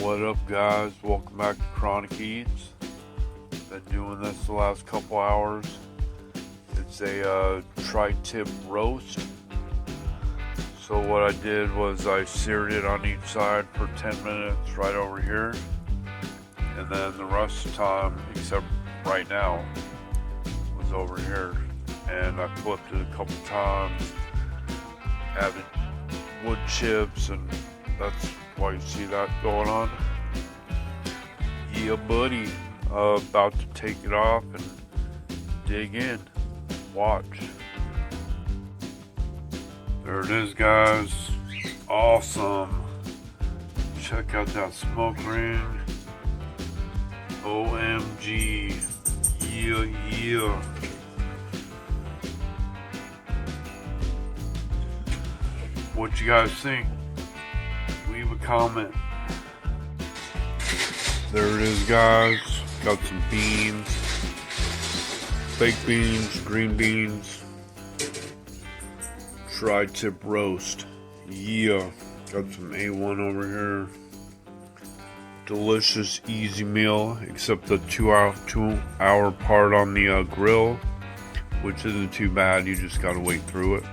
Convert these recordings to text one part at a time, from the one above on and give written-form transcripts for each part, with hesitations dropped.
What up, guys? Welcome back to Chronic Eats. Been doing this the last couple hours. It's a tri-tip roast. So what I did was I seared it on each side for 10 minutes right over here. And then the rest of the time, except right now, was over here. And I flipped it a couple times. Added wood chips, and that's why you see that going on. Yeah, buddy. About to take it off and dig in. Watch. There it is, guys. Awesome. Check out that smoke ring. OMG. Yeah. What you guys think? Leave a comment. There it is, guys. Got some beans, baked beans, green beans, tri-tip roast. Yeah, got some A1 over here. Delicious, easy meal, except the two hour part on the grill, which isn't too bad. You just gotta wait through it.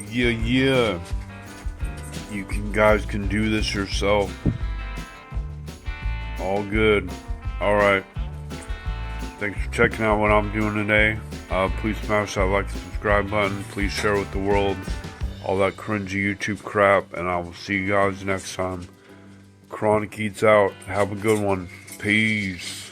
Yeah. You guys can do this yourself. All good. Alright. Thanks for checking out what I'm doing today. Please smash that like and subscribe button. Please share with the world. All that cringy YouTube crap. And I will see you guys next time. Chronic Eats out. Have a good one. Peace.